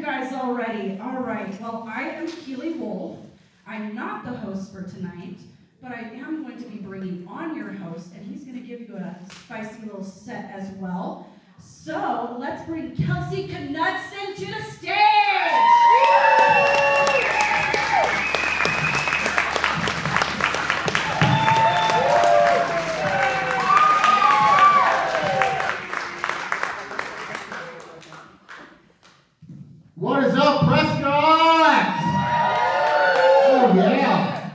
guys all ready? All right. Well, I am Keely Wolf. I'm not the host for tonight, but I am going to be bringing on your host, and he's going to give you a spicy little set as well. So let's bring Kelsey Knudsen to the stage. What is up, Prescott? Oh, yeah.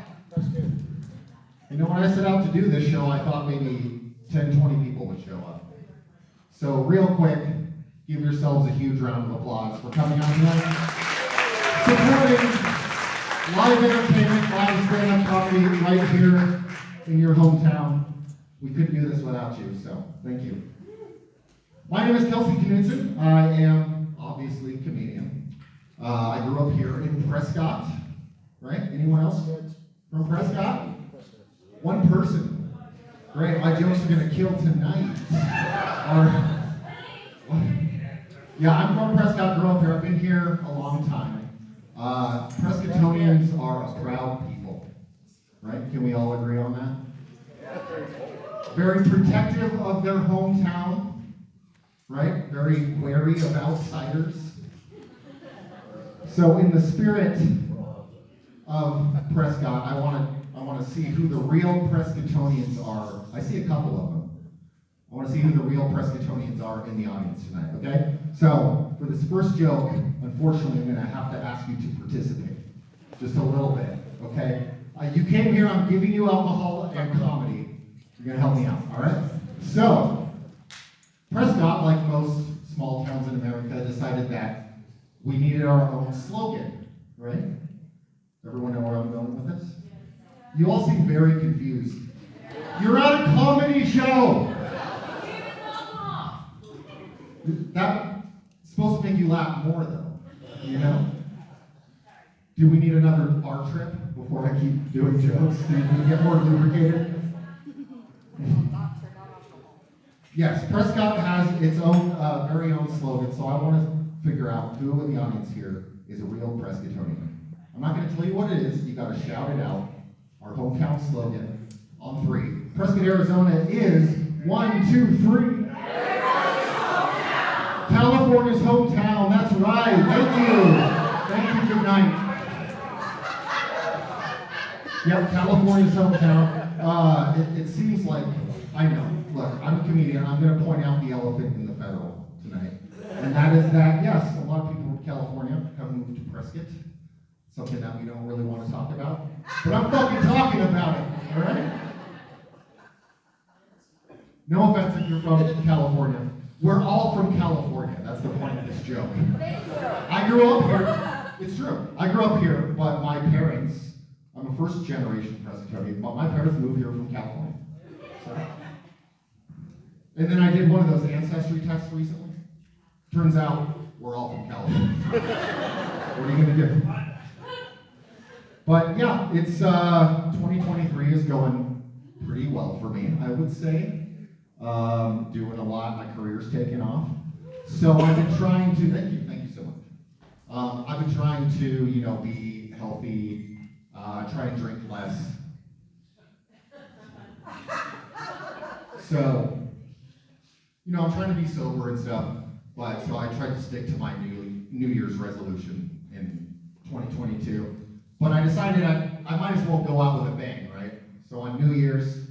You know, when I set out to do this show, I thought maybe 10, 20 people would show up. So real quick, give yourselves a huge round of applause for coming out tonight. Supporting live entertainment, live stand-up comedy right here in your hometown. We couldn't do this without you, so thank you. My name is Kelsey Knudsen. I am obviously a comedian. I grew up here in Prescott, right? Anyone else from Prescott? One person. Great, my jokes are gonna kill tonight. Yeah, I'm from Prescott, grew up here. I've been here a long time. Prescottonians are a proud people, right? Can we all agree on that? Very protective of their hometown, right? Very wary of outsiders. So in the spirit of Prescott, I want to see who the real Prescottonians are. I see a couple of them. I want to see who the real Prescottonians are in the audience tonight, okay? So for this first joke, unfortunately, I'm going to have to ask you to participate just a little bit, okay? You came here, I'm giving you alcohol and comedy. You're going to help me out, all right? So, Prescott, like most small towns in America, decided that we needed our own slogan, right? Everyone know where I'm going with this? You all seem very confused. You're at a comedy show! That's supposed to make you laugh more, though, you know? Do we need another bar trip before I keep doing jokes? Do we get more lubricated? Yes, Prescott has its own, very own slogan, so I want to figure out who in the audience here is a real Prescottonian. I'm not going to tell you what it is. You got to shout it out. Our hometown slogan on 3. Prescott, Arizona is 1, 2, 3. California's hometown. That's right. Thank you. Thank you. Good night. Yep, California's hometown. It seems like, I know. Look, I'm a comedian. I'm going to point out the elephant in the federal tonight. And that is that, yes, a lot of people from California have moved to Prescott. Something that we don't really want to talk about. But I'm fucking talking about it, all right? No offense if you're from California. We're all from California. That's the point of this joke. I grew up here. It's true. I grew up here, but my parents, I'm a first generation Prescottonian, but my parents moved here from California. So. And then I did one of those ancestry tests recently. Turns out we're all from California. What are you gonna do? But yeah, it's 2023 is going pretty well for me, I would say. Doing a lot, my career's taken off. So I've been trying to, thank you so much. I've been trying to, be healthy, try and drink less. So, I'm trying to be sober and stuff, but so I tried to stick to my New Year's resolution in 2022. But I decided I might as well go out with a bang, right? So on New Year's,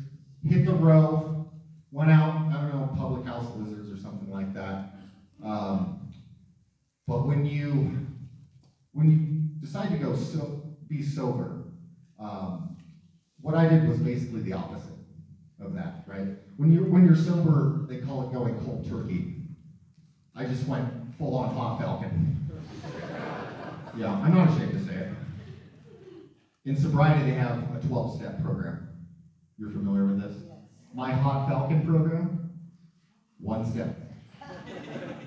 hit the row, went out, I don't know, public house lizards or something like that. But when you decide to go be sober, what I did was basically the opposite of that, right? When you're sober, they call it going cold turkey. I just went full on hot falcon. Yeah, I'm not ashamed to say it. In sobriety, they have a 12-step program. You're familiar with this? My Hot Falcon program, 1 step.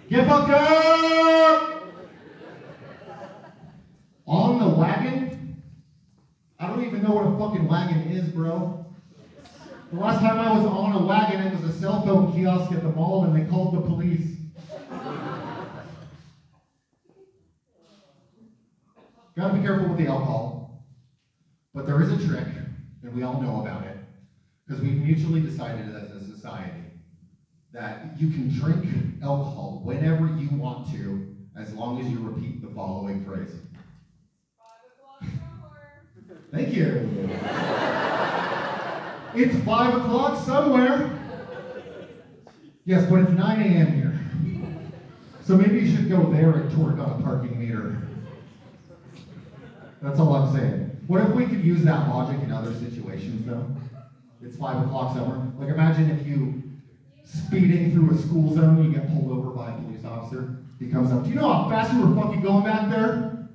Get fucked up! On the wagon? I don't even know what a fucking wagon is, bro. The last time I was on a wagon, it was a cell phone kiosk at the mall and they called the police. Gotta be careful with the alcohol. But there is a trick, and we all know about it, because we've mutually decided as a society that you can drink alcohol whenever you want to, as long as you repeat the following phrase. 5 o'clock somewhere. Thank you. It's 5 o'clock somewhere. Yes, but it's 9 a.m. here. So maybe you should go there and torque on a parking meter. That's all I'm saying. What if we could use that logic in other situations, though? It's 5 o'clock somewhere. Like, imagine if you, speeding through a school zone, you get pulled over by a police officer. He comes up, do you know how fast you were fucking going back there?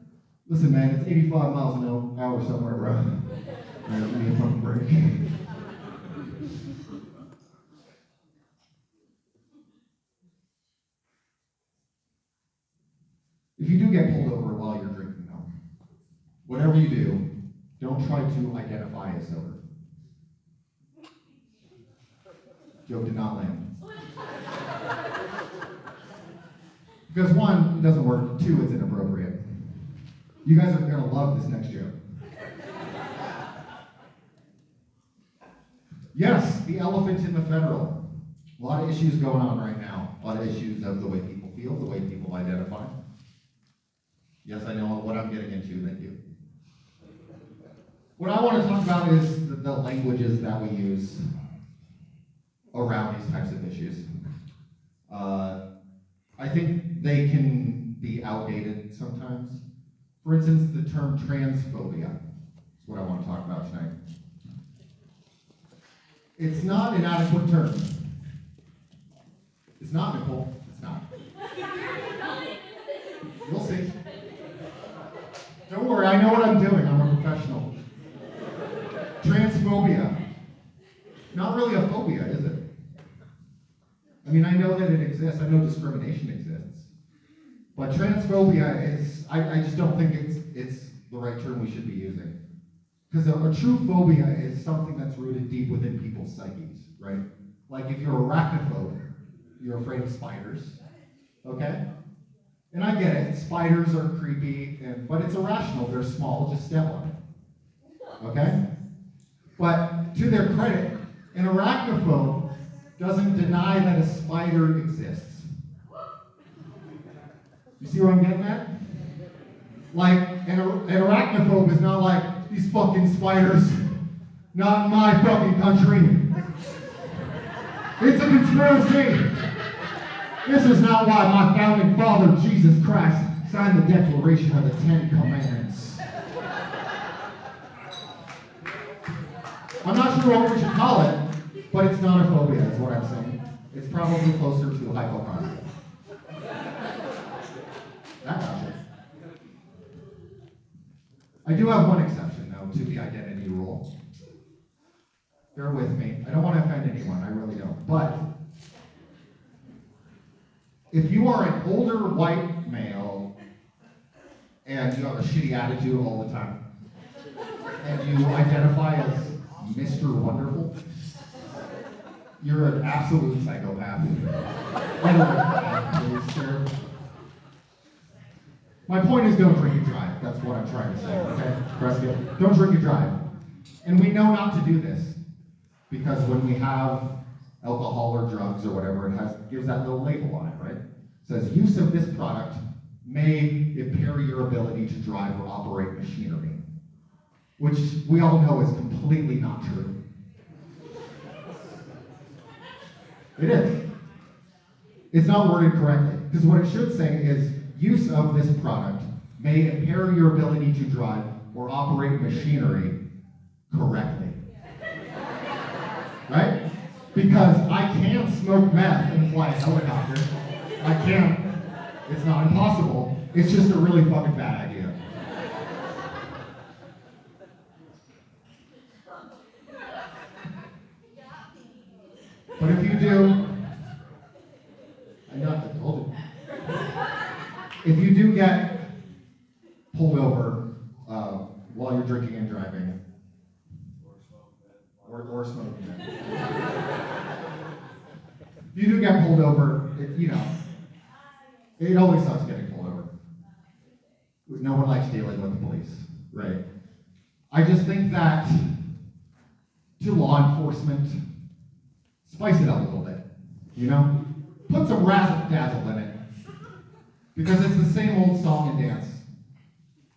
Listen, man, it's 85 miles an hour somewhere, bro. All right, give me a fucking break. If you do get pulled over while you're drinking, though, whatever you do, don't try to identify as sober. Joke did not land. Because one, it doesn't work. Two, it's inappropriate. You guys are gonna love this next joke. Yes, the elephant in the federal. A lot of issues going on right now. A lot of issues of the way people feel, the way people identify. Yes, I know what I'm getting into, thank you. What I want to talk about is the languages that we use around these types of issues. I think they can be outdated sometimes. For instance, the term transphobia is what I want to talk about tonight. It's not an adequate term. It's not, Nicole. It's not. You'll see. Don't worry, I know what I'm doing. I'm a professional. Transphobia. Not really a phobia, is it? I mean, I know that it exists. I know discrimination exists. But transphobia is, I just don't think it's the right term we should be using. Because a true phobia is something that's rooted deep within people's psyches, right? Like if you're arachnophobe, you're afraid of spiders, okay? And I get it, spiders are creepy, but it's irrational. They're small, just step on it, okay? But to their credit, an arachnophobe doesn't deny that a spider exists. You see what I'm getting at? Like, an arachnophobe is not like, these fucking spiders, not in my fucking country. It's a conspiracy. This is not why my founding father, Jesus Christ, signed the Declaration of the Ten Commandments. I'm not sure what we should call it, but it's not a phobia, is what I'm saying. It's probably closer to hypochondria. That got you. I do have one exception, though, to the identity rule. Bear with me. I don't want to offend anyone, I really don't. But if you are an older white male and you have a shitty attitude all the time, and you identify as Mr. Wonderful, you're an absolute psychopath. Get away from that, please, sir. My point is don't drink and drive. That's what I'm trying to say, okay? Prescott, don't drink and drive. And we know not to do this because when we have alcohol or drugs or whatever, it gives that little label on it, right? It says use of this product may impair your ability to drive or operate machinery, which we all know is completely not true. It is. It's not worded correctly, because what it should say is use of this product may impair your ability to drive or operate machinery correctly. Right? Because I can't smoke meth and fly a helicopter. I can't. It's not impossible. It's just a really fucking bad idea. But if you do, I told you. If you do get pulled over while you're drinking and driving, or smoking, if you do get pulled over, it always sucks getting pulled over. No one likes dealing with the police, right? I just think that to law enforcement, spice it up a little bit, you know? Put some razzle-dazzle in it. Because it's the same old song and dance,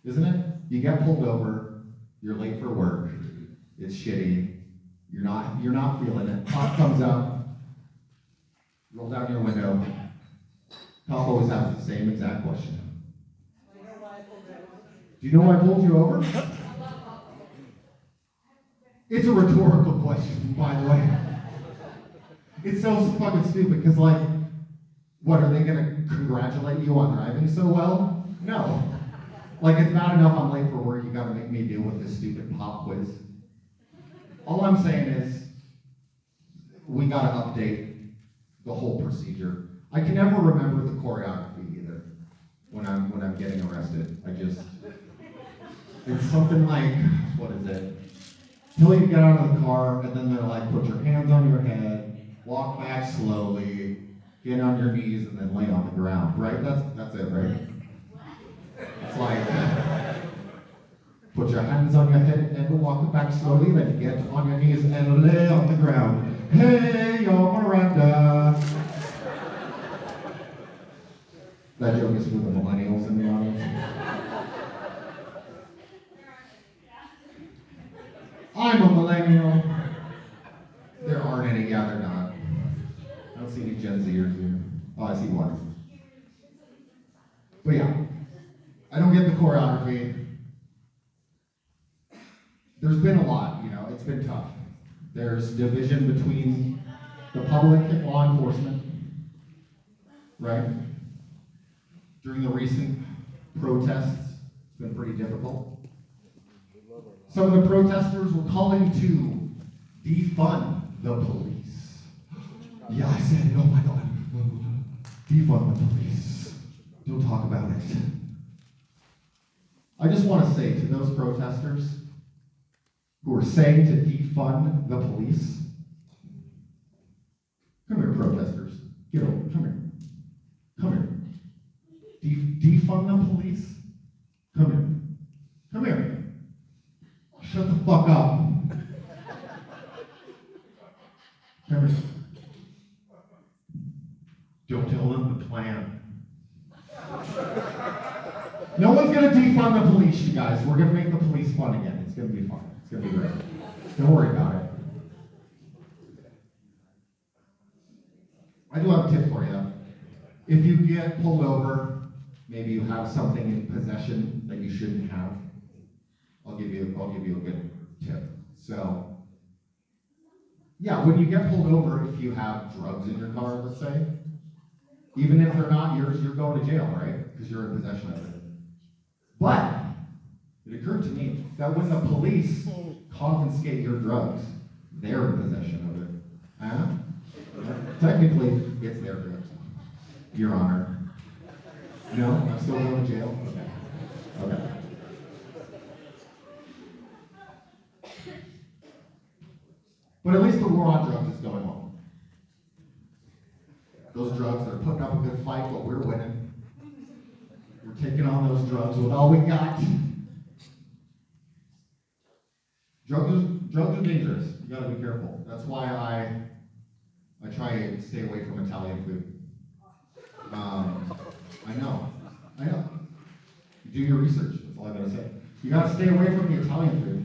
isn't it? You get pulled over, you're late for work, it's shitty, you're not feeling it. Cop comes up, roll down your window. Cop always asks the same exact question. Do you know why I pulled you over? It's a rhetorical question, by the way. It's so fucking stupid, because like, what, are they gonna congratulate you on driving so well? No. Like, it's bad enough I'm late for work, you gotta make me deal with this stupid pop quiz. All I'm saying is, we gotta update the whole procedure. I can never remember the choreography either, when I'm getting arrested. It's something like, what is it? Till you get out of the car, and then they're like, put your hands on your head, walk back slowly, get on your knees, and then lay on the ground, right? That's it, right? It's like, put your hands on your head and walk back slowly, then get on your knees and lay on the ground. Hey, yo, Miranda. That joke is for the millennials in the audience. I'm a millennial. There aren't any, yeah, they're not. I don't see any Gen Zers here. Oh, I see one. But yeah, I don't get the choreography. There's been a lot, you know, it's been tough. There's division between the public and law enforcement, right? During the recent protests, it's been pretty difficult. Some of the protesters were calling to defund the police. Yeah, I said it, oh my God. Defund the police. Don't talk about it. I just want to say to those protesters who are saying to defund the police, come here, protesters. Get over, come here. Come here. Defund the police? Come here. Come here. Shut the fuck up. Come here. Don't tell them the plan. No one's gonna defund the police, you guys. We're gonna make the police fun again. It's gonna be fun. It's gonna be great. Don't worry about it. I do have a tip for you. If you get pulled over, maybe you have something in possession that you shouldn't have, I'll give you a good tip. So, yeah, when you get pulled over, if you have drugs in your car, let's say, even if they're not yours, you're going to jail, right? Because you're in possession of it. But it occurred to me that when the police confiscate your drugs, they're in possession of it. Technically, it's their drugs, Your Honor. No, I'm still going to jail? Okay. Okay. But at least the war on drugs is going on. Those drugs, they're putting up a good fight, but we're winning. We're taking on those drugs with all we got. Drugs are dangerous. You gotta be careful. That's why I try to stay away from Italian food. I know. Do your research, that's all I gotta say. You gotta stay away from the Italian food.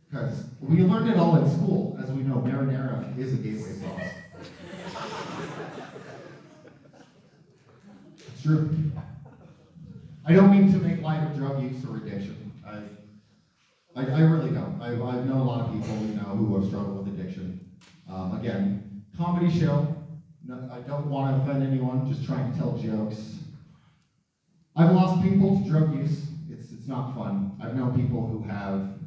Because we learned it all in school. As we know, marinara is a gateway sauce. It's true. I don't mean to make light of drug use or addiction. I really don't. I've known a lot of people, you know, who have struggled with addiction. Again, comedy show. No, I don't want to offend anyone, just trying to tell jokes. I've lost people to drug use. It's not fun. I've known people who have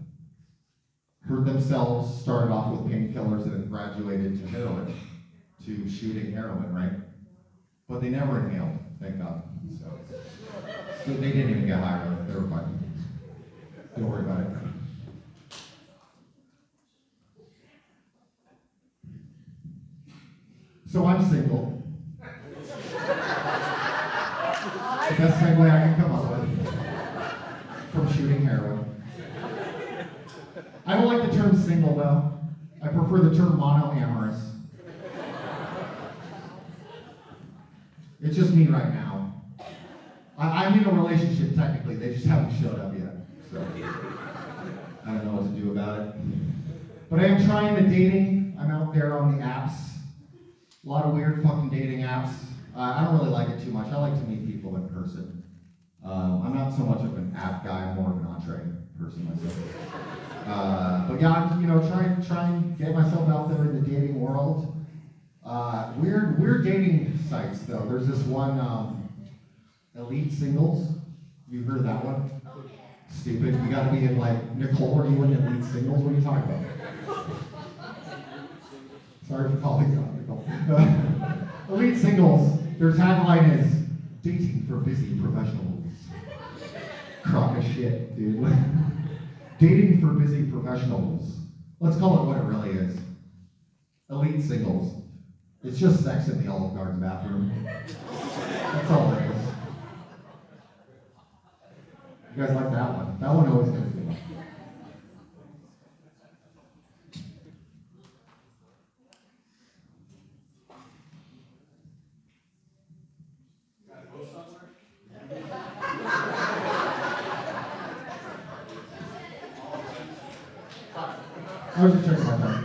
hurt themselves, started off with painkillers, and then graduated to heroin, to shooting heroin, right? But they never inhaled, thank God. So they didn't even get high, they were fine. Don't worry about it. So I'm single. The best segue I can come up with. I don't like the term single though. I prefer the term monoamorous. It's just me right now. I'm in a relationship technically, they just haven't showed up yet. So I don't know what to do about it. But I am trying the dating. I'm out there on the apps. A lot of weird fucking dating apps. I don't really like it too much. I like to meet people in person. I'm not so much of an app guy, I'm more of an entree person myself. But yeah, I'm trying to get myself out there in the dating world. Weird dating sites though. There's this one, Elite Singles. You heard of that one? Stupid. You gotta be in like, Nicole, are you in Elite Singles? What are you talking about? Sorry for calling you out, Nicole. Elite Singles, their tagline is, dating for busy professionals. Crock of shit, dude. Dating for busy professionals. Let's call it what it really is. Elite Singles. It's just sex in the Olive Garden bathroom. That's all it is. You guys like that one? That one always gets me. I was just checking my time.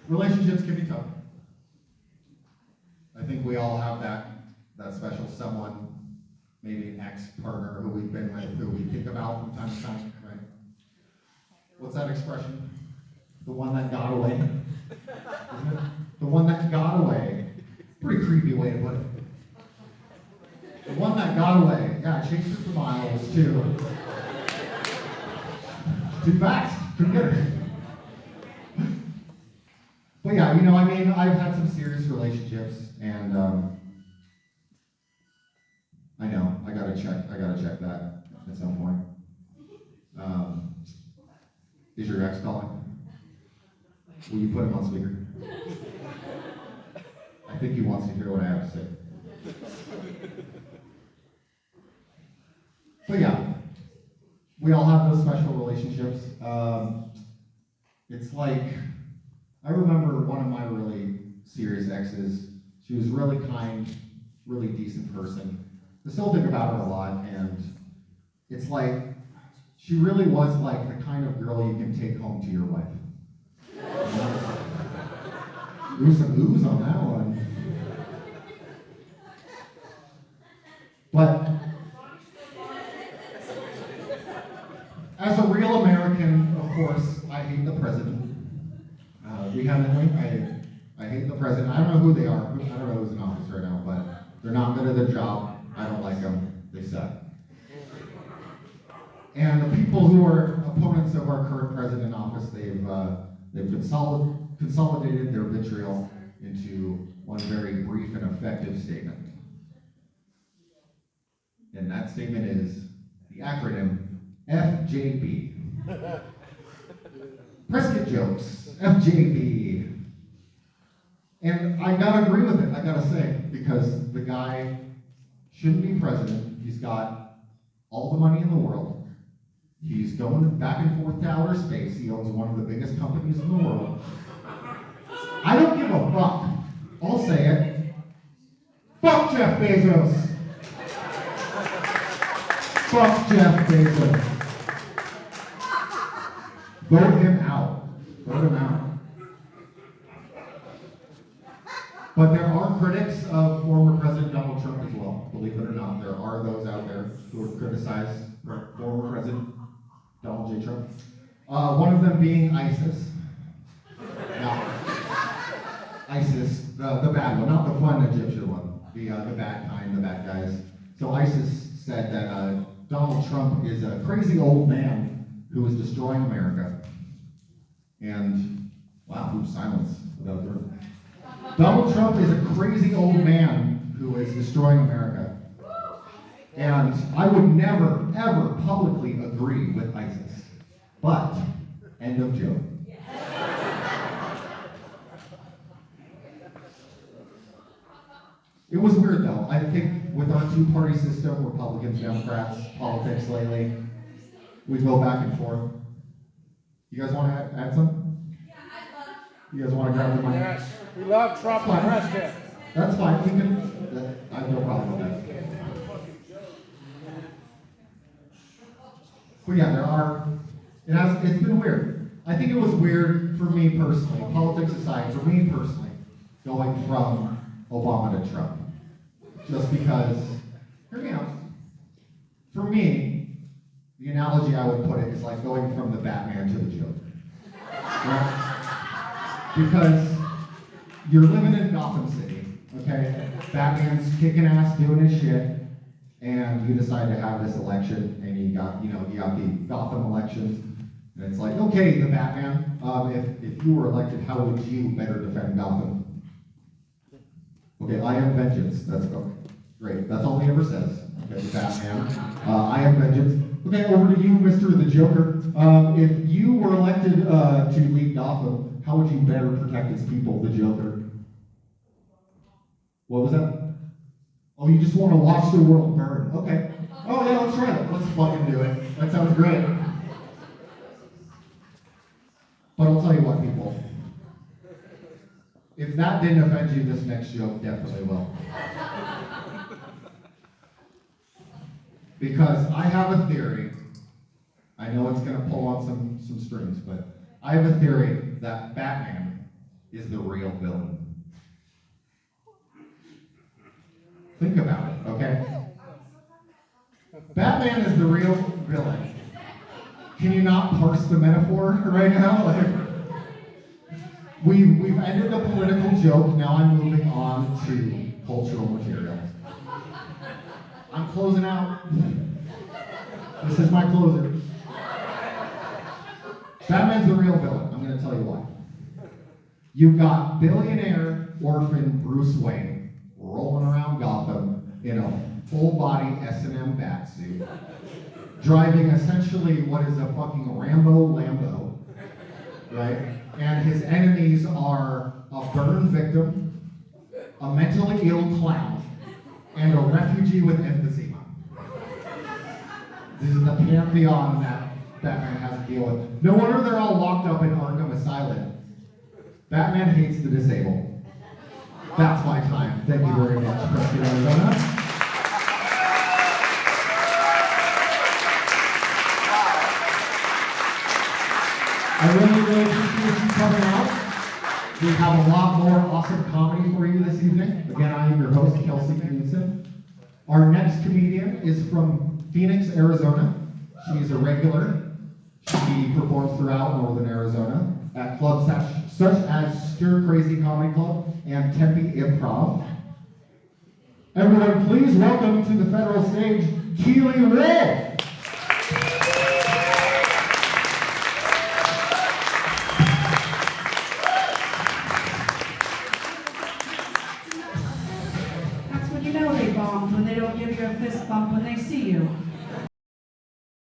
Relationships can be tough. I think we all have that special someone, maybe an ex-partner who we've been with, who we think about from time to time, right? What's that expression? The one that got away? Isn't it? The one that got away. Pretty creepy way to put it. The one that got away. Yeah, I chased her for miles, too. Too fast. Couldn't get her. But yeah, I've had some serious relationships, and I know, I gotta check that at some point. Is your ex calling? Will you put him on speaker? I think he wants to hear what I have to say. But yeah, we all have those special relationships. It's like, I remember one of my really serious exes. She was really kind, really decent person. I still think about her a lot, and it's like, she really was like the kind of girl you can take home to your wife. Ooh, some oohs on that one. But as a real American, of course, I hate the president. I hate the president. I don't know who they are. I don't know who's in office right now, but they're not good at their job. I don't like them. They suck. And the people who are opponents of our current president in office, they've consolidated their vitriol into one very brief and effective statement. And that statement is the acronym FJB. Prescott jokes, FJB. And I gotta agree with it, I gotta say, because the guy shouldn't be president. He's got all the money in the world. He's going back and forth to outer space. He owns one of the biggest companies in the world. I don't give a fuck. I'll say it. Fuck Jeff Bezos. Fuck Jeff Bezos. Vote him out. Vote him out. But there are critics of former President Donald Trump as well. Believe it or not, there are those out there who would criticize former President Donald J. Trump. One of them being ISIS. Now, ISIS, the bad one, not the fun Egyptian one. The bad kind, the bad guys. So ISIS said that Donald Trump is a crazy old man who is destroying America. And, wow, who's silence without her? Donald Trump is a crazy old man who is destroying America. And I would never, ever publicly agree with ISIS. But, end of joke. It was weird though. I think with our two-party system, Republicans, Democrats, politics lately, we go back and forth. You guys want to add some? You guys want to grab the mic? Yes, we love Trump and the president. That's fine. You can. I have no problem with that. But yeah, there are. It's been weird. I think it was weird for me personally, politics aside, for me personally, going from Obama to Trump. Just because, hear me out. For me, the analogy I would put it is like going from the Batman to the Joker. Right? Because you're living in Gotham City, okay? Batman's kicking ass, doing his shit, and you decide to have this election, and you got the Gotham elections, and it's like, okay, the Batman, if you were elected, how would you better defend Gotham? Okay, I am vengeance. That's great. That's all he ever says. Okay, the Batman. I am vengeance. Okay, over to you, Mr. the Joker. If you were elected to lead Gotham, how would you better protect its people, the Joker? What was that? Oh, you just want to watch the world burn. Okay. Oh, yeah, let's try it. Let's fucking do it. That sounds great. But I'll tell you what, people. If that didn't offend you, this next joke definitely will. Because I have a theory. I know it's going to pull on some strings, but I have a theory that Batman is the real villain. Think about it, okay? Batman is the real villain. Can you not parse the metaphor right now? Like, we've ended the political joke, now I'm moving on to cultural material. I'm closing out. This is my closer. Batman's the real villain. I'm going to tell you why. You've got billionaire orphan Bruce Wayne rolling around Gotham in a full-body S&M bat suit, driving essentially what is a fucking Rambo Lambo, right? And his enemies are a burn victim, a mentally ill clown, and a refugee with emphysema. This is the pantheon that Batman has to deal with. No wonder they're all locked up in Arkham Asylum. Batman hates the disabled. That's my time. Thank you very much, President Arizona. I really appreciate you coming out. We have a lot more awesome comedy for you this evening. Again, I am your host, Kelsey Knudsen. Our next comedian is from Phoenix, Arizona. She's a regular. She performs throughout Northern Arizona at clubs such as Stir Crazy Comedy Club and Tempe Improv. Everyone, please welcome to the federal stage, Keely Wolf. That's when you know they bombed, when they don't give you a fist bump when they see you.